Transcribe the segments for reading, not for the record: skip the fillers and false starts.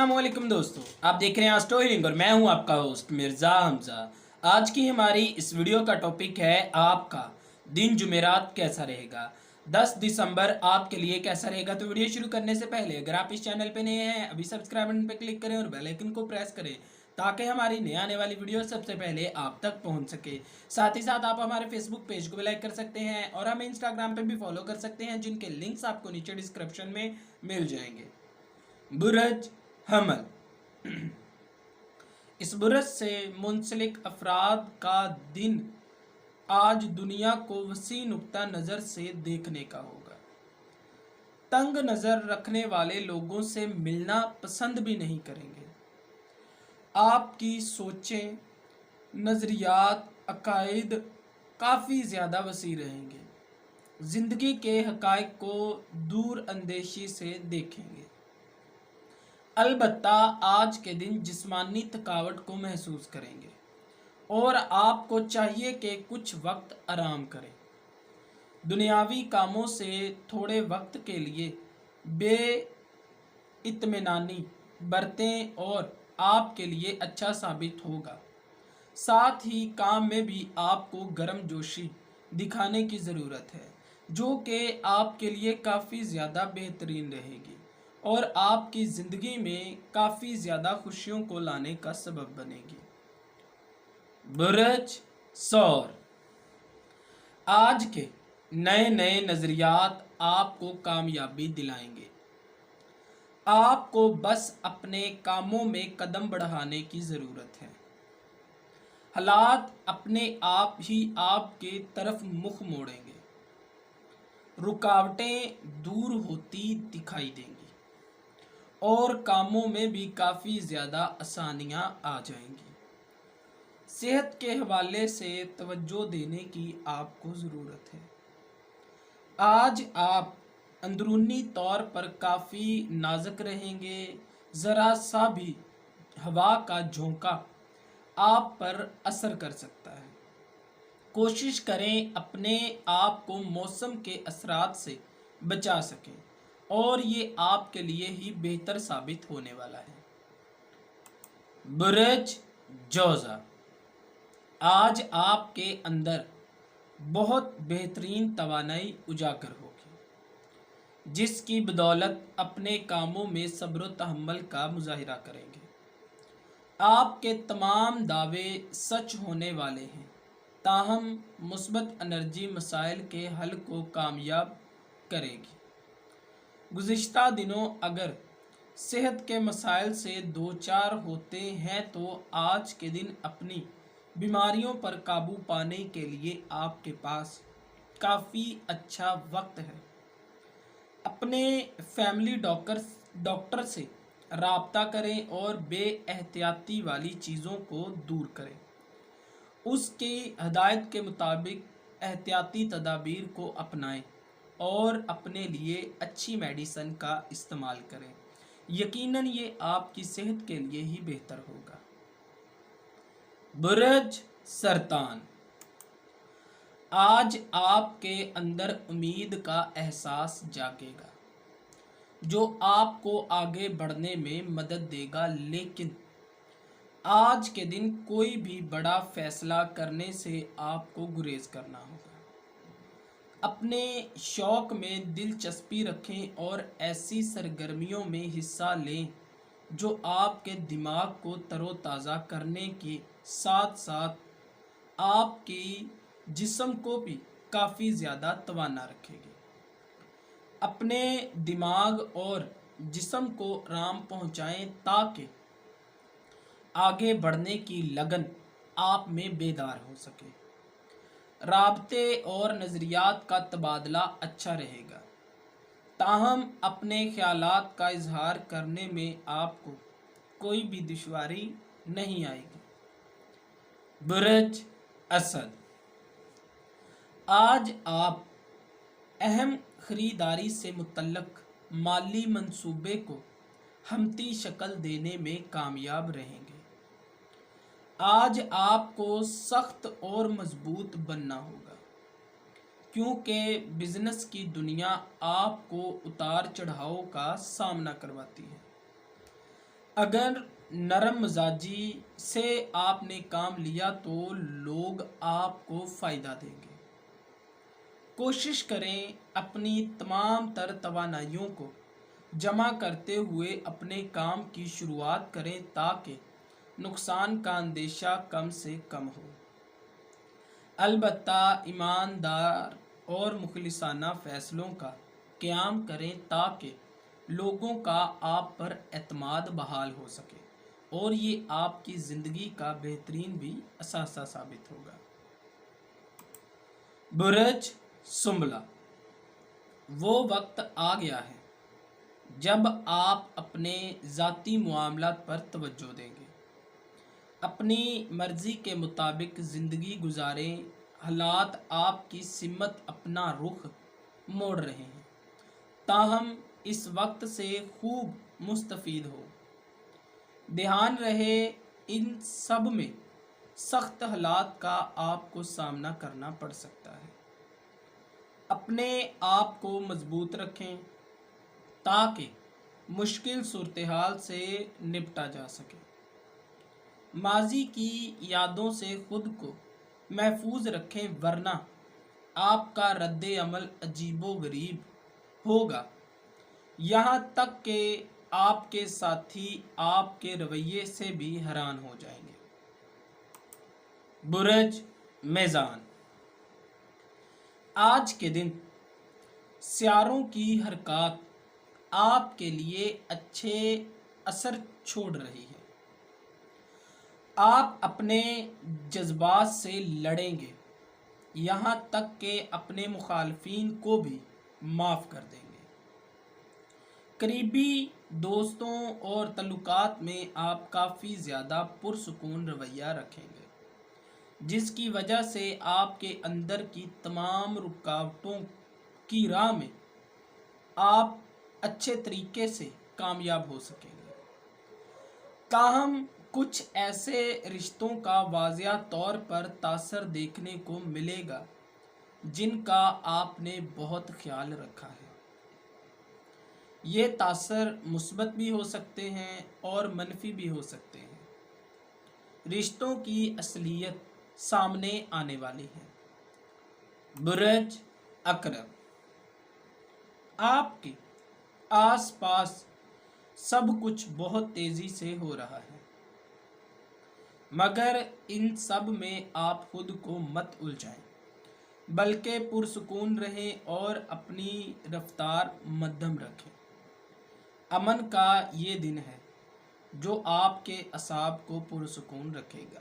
अस्सलाम वालेकुम दोस्तों, आप देख रहे हैं स्टोरी लिंक और मैं हूं आपका होस्ट मिर्ज़ा हमज़ा। आज की हमारी इस वीडियो का टॉपिक है आपका दिन जुमेरात कैसा रहेगा। 10 दिसंबर आपके लिए कैसा रहेगा। तो वीडियो शुरू करने से पहले अगर आप इस चैनल पे नए हैं अभी सब्सक्राइब बटन पे क्लिक करें और बेल आइकन को प्रेस करें ताकि हमारी नए आने वाली वीडियो सबसे पहले आप तक पहुंच सके। साथ ही साथ आप हमारे फेसबुक पेज को भी लाइक कर सकते हैं और हमें इंस्टाग्राम पे भी फॉलो कर सकते हैं, जिनके लिंक्स आपको नीचे डिस्क्रिप्शन में मिल जाएंगे। बुरज हमल। इस बुरज से मुंसलिक अफराद का दिन आज दुनिया को वसी नुक्ता नज़र से देखने का होगा। तंग नज़र रखने वाले लोगों से मिलना पसंद भी नहीं करेंगे। आपकी सोचें, नज़रियात, अकायद काफ़ी ज़्यादा वसी रहेंगे। ज़िंदगी के हक़ाइक़ को दूर अंदेशी से देखेंगे। अलबत्ता आज के दिन जिस्मानी थकावट को महसूस करेंगे और आपको चाहिए कि कुछ वक्त आराम करें। दुनियावी कामों से थोड़े वक्त के लिए बेइत्मीनानी बरतें और आपके लिए अच्छा साबित होगा। साथ ही काम में भी आपको गर्मजोशी दिखाने की ज़रूरत है, जो कि आपके लिए काफ़ी ज़्यादा बेहतरीन रहेगी और आपकी ज़िंदगी में काफ़ी ज़्यादा खुशियों को लाने का सबब बनेगी। बुरज सौर। आज के नए नए नज़रियात आपको कामयाबी दिलाएंगे। आपको बस अपने कामों में कदम बढ़ाने की ज़रूरत है। हालात अपने आप ही आपके तरफ मुख मोड़ेंगे। रुकावटें दूर होती दिखाई देंगी और कामों में भी काफ़ी ज़्यादा आसानियाँ आ जाएंगी। सेहत के हवाले से तवज्जो देने की आपको ज़रूरत है। आज आप अंदरूनी तौर पर काफ़ी नाजुक रहेंगे। ज़रा सा भी हवा का झोंका आप पर असर कर सकता है। कोशिश करें अपने आप को मौसम के असरात से बचा सकें और ये आपके लिए ही बेहतर साबित होने वाला है। बुरज जोज़ा। आज आपके अंदर बहुत बेहतरीन तवानाई उजागर होगी, जिसकी बदौलत अपने कामों में सब्र तहम्मुल का मुजाहिरा करेंगे। आपके तमाम दावे सच होने वाले हैं, ताहम मुस्बत एनर्जी मसाइल के हल को कामयाब करेगी। गुज़िश्ता दिनों अगर सेहत के मसाइल से दो चार होते हैं तो आज के दिन अपनी बीमारियों पर काबू पाने के लिए आपके पास काफ़ी अच्छा वक्त है। अपने फैमिली डॉक्टर से राब्ता करें और बेएहतियाती वाली चीज़ों को दूर करें। उसकी हदायत के मुताबिक एहतियाती तदाबीर को अपनाएं और अपने लिए अच्छी मेडिसिन का इस्तेमाल करें। यकीनन ये आपकी सेहत के लिए ही बेहतर होगा। बुरज सरतान। आज आपके अंदर उम्मीद का एहसास जागेगा, जो आपको आगे बढ़ने में मदद देगा। लेकिन आज के दिन कोई भी बड़ा फैसला करने से आपको गुरेज करना होगा। अपने शौक़ में दिलचस्पी रखें और ऐसी सरगर्मियों में हिस्सा लें जो आपके दिमाग को तरोताज़ा करने के साथ साथ आपकी जिस्म को भी काफ़ी ज़्यादा तवाना रखेगी। अपने दिमाग और जिस्म को आराम पहुँचाएं ताकि आगे बढ़ने की लगन आप में बेदार हो सके। राब्ते और नज़रियात का तबादला अच्छा रहेगा, ताहम अपने ख़यालात का इजहार करने में आपको कोई भी दुश्वारी नहीं आएगी। बुरज असद। आज आप अहम ख़रीदारी से मुतल्लक माली मंसूबे को हमती शक्ल देने में कामयाब रहेंगे। आज आपको सख्त और मजबूत बनना होगा, क्योंकि बिज़नेस की दुनिया आपको उतार चढ़ाव का सामना करवाती है। اگر نرم مزاجی سے آپ نے کام لیا تو لوگ آپ کو فائدہ دیں گے۔ کوشش کریں اپنی تمام تر توانائیوں کو جمع کرتے ہوئے اپنے کام کی شروعات کریں تاکہ نقصان کا اندیشہ کم سے کم ہو۔ البتہ ایماندار اور مخلصانہ فیصلوں کا قیام کریں تاکہ لوگوں کا آپ پر اعتماد بحال ہو سکے اور یہ آپ کی زندگی کا بہترین بھی اثاثہ ثابت ہوگا۔ برج سنبلہ، وہ وقت آ گیا ہے جب آپ اپنے ذاتی معاملات پر توجہ دیں گے، اپنی مرضی کے مطابق زندگی گزاریں۔ حالات آپ کی سمت اپنا رخ موڑ رہے ہیں، تاہم اس وقت سے خوب مستفید ہو۔ دھیان رہے ان سب میں سخت حالات کا آپ کو سامنا کرنا پڑ سکتا ہے۔ اپنے آپ کو مضبوط رکھیں تاکہ مشکل صورتحال سے نپٹا جا سکے۔ ماضی کی یادوں سے خود کو محفوظ رکھیں ورنہ آپ کا رد عمل عجیب و غریب ہوگا، یہاں تک کہ آپ کے ساتھی آپ کے رویے سے بھی حیران ہو جائیں گے۔ برج میزان، آج کے دن سیاروں کی حرکات آپ کے لیے اچھے اثر چھوڑ رہی ہے۔ آپ اپنے جذبات سے لڑیں گے، یہاں تک کہ اپنے مخالفین کو بھی معاف کر دیں گے۔ قریبی دوستوں اور تعلقات میں آپ کافی زیادہ پرسکون رویہ رکھیں گے، جس کی وجہ سے آپ کے اندر کی تمام رکاوٹوں کی راہ میں آپ اچھے طریقے سے کامیاب ہو سکیں گے۔ تاہم کچھ ایسے رشتوں کا واضح طور پر تاثر دیکھنے کو ملے گا جن کا آپ نے بہت خیال رکھا ہے۔ یہ تاثر مثبت بھی ہو سکتے ہیں اور منفی بھی ہو سکتے ہیں۔ رشتوں کی اصلیت سامنے آنے والی ہے۔ برج عقرب، آپ کے آس پاس سب کچھ بہت تیزی سے ہو رہا ہے، مگر ان سب میں آپ خود کو مت الجھائیں بلکہ پرسکون رہیں اور اپنی رفتار مدھم رکھیں۔ امن کا یہ دن ہے جو آپ کے اعصاب کو پرسکون رکھے گا۔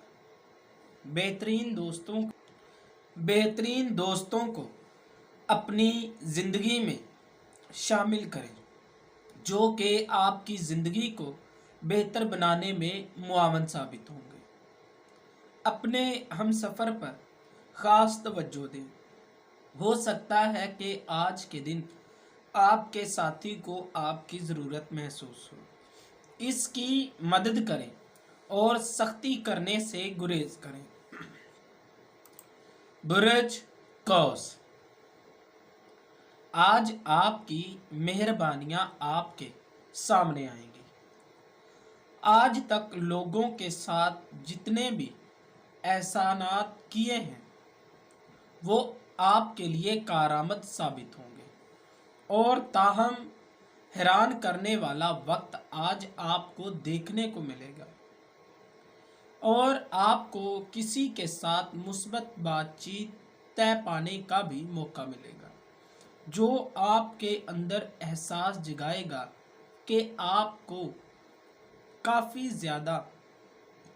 بہترین دوستوں کو اپنی زندگی میں شامل کریں جو کہ آپ کی زندگی کو بہتر بنانے میں معاون ثابت ہوں گے۔ اپنے ہمسفر پر خاص توجہ دیں، ہو سکتا ہے کہ آج کے دن آپ کے ساتھی کو آپ کی ضرورت محسوس ہو۔ اس کی مدد کریں اور سختی کرنے سے گریز کریں۔ برج قوس، آج آپ کی مہربانیاں آپ کے سامنے آئیں گی۔ آج تک لوگوں کے ساتھ جتنے بھی احسانات کیے ہیں وہ آپ کے لیے کارآمد ثابت ہوں گے، اور تاہم حیران کرنے والا وقت آج آپ کو دیکھنے کو ملے گا، اور آپ کو کسی کے ساتھ مثبت بات چیت طے پانے کا بھی موقع ملے گا جو آپ کے اندر احساس جگائے گا کہ آپ کو کافی زیادہ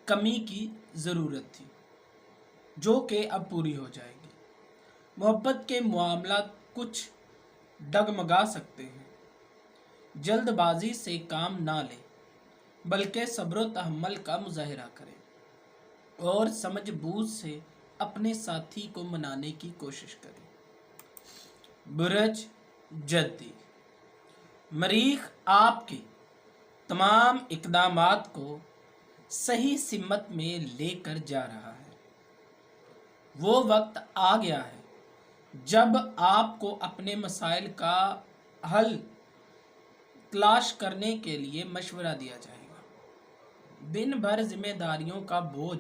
کمی کی ضرورت تھی، جو کہ اب پوری ہو جائے گی۔ محبت کے معاملات کچھ ڈگمگا سکتے ہیں۔ جلد بازی سے کام نہ لیں بلکہ صبر و تحمل کا مظاہرہ کریں اور سمجھ بوجھ سے اپنے ساتھی کو منانے کی کوشش کریں۔ برج جدی، مریخ آپ کے تمام اقدامات کو صحیح سمت میں لے کر جا رہا ہے۔ وہ وقت آ گیا ہے جب آپ کو اپنے مسائل کا حل تلاش کرنے کے لیے مشورہ دیا جائے گا۔ दिन भर जिम्मेदारियों का बोझ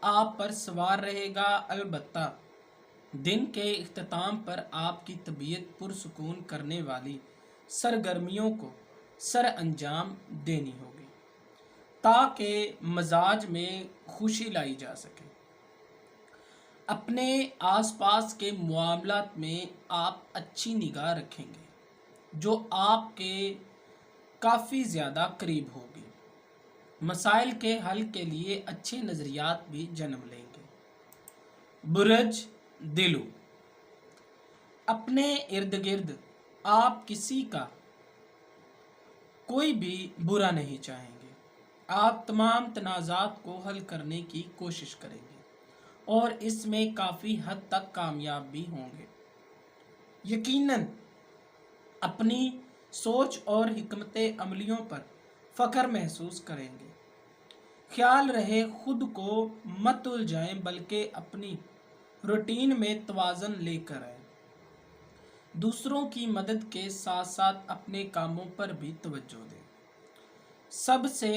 आप पर सवार रहेगा। अलबत्ता दिन के इख्तिताम पर आपकी तबीयत पुरसुकून करने वाली सरगर्मियों को सर अंजाम देनी होगी ताकि मजाज में खुशी लाई जा सके। अपने आसपास के मामलात में आप अच्छी निगाह रखेंगे जो आपके काफ़ी ज़्यादा करीब होगी। मसाइल के हल के लिए अच्छे नज़रियात भी जन्म लेंगे। बुरज दिलू, अपने इर्द गिर्द आप किसी का कोई भी बुरा नहीं चाहेंगे। आप तमाम तनाज़ात को हल करने की कोशिश करेंगे और इसमें काफ़ी हद तक कामयाब भी होंगे। यकीनन अपनी सोच और हिकमत अमलियों पर फ़ख्र महसूस करेंगे। ख्याल रहे खुद को मत उलझाएं बल्कि अपनी रूटीन में तवाज़ुन लेकर आएं। दूसरों की मदद के साथ साथ अपने कामों पर भी तवज्जो दें। सबसे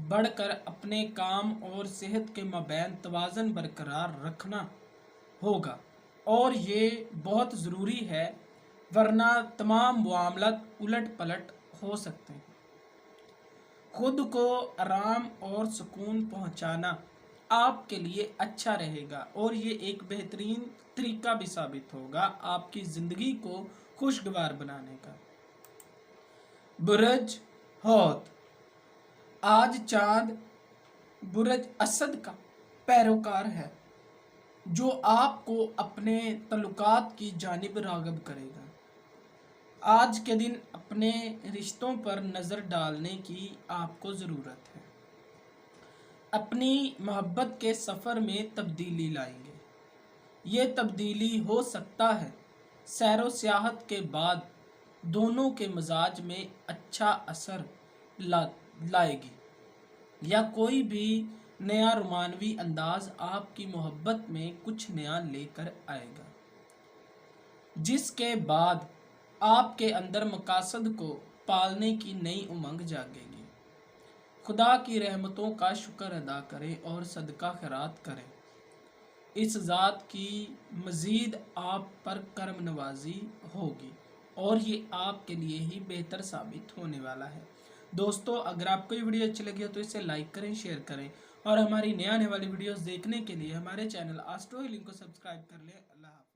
बढ़कर अपने काम और सेहत के मबैन तवाज़ुन बरकरार रखना होगा और ये बहुत ज़रूरी है, वरना तमाम मामलात उलट पलट हो सकते हैं। खुद को आराम और सुकून पहुंचाना आपके लिए अच्छा रहेगा और ये एक बेहतरीन तरीका भी साबित होगा आपकी ज़िंदगी को खुशगवार बनाने का। बुरज हौत, आज चाँद बुरज असद का पैरोकार है जो आपको अपने तल्लुकात की जानिब राग़िब करेगा। आज के दिन अपने रिश्तों पर नज़र डालने की आपको ज़रूरत है। अपनी मोहब्बत के सफ़र में तब्दीली लाएंगे। ये तब्दीली हो सकता है सैरो सियाहत के बाद दोनों के मजाज में अच्छा असर लाएगी या कोई भी नया रोमानवी अंदाज आपकी मोहब्बत में कुछ नया लेकर आएगा, जिसके बाद आपके अंदर मकासद को पालने की नई उमंग जागेगी। खुदा की रहमतों का शुक्र अदा करें और सदका खैरात करें। इस ज़ात की मज़ीद आप पर करम नवाजी होगी और ये आपके लिए ही बेहतर साबित होने वाला है। दोस्तों, अगर आपको ये वीडियो अच्छी लगी हो तो इसे लाइक करें, शेयर करें और हमारी नए आने वाली वीडियोस देखने के लिए हमारे चैनल एस्ट्रो हीलिंग को सब्सक्राइब कर लें। अल्लाह हाफ़िज़।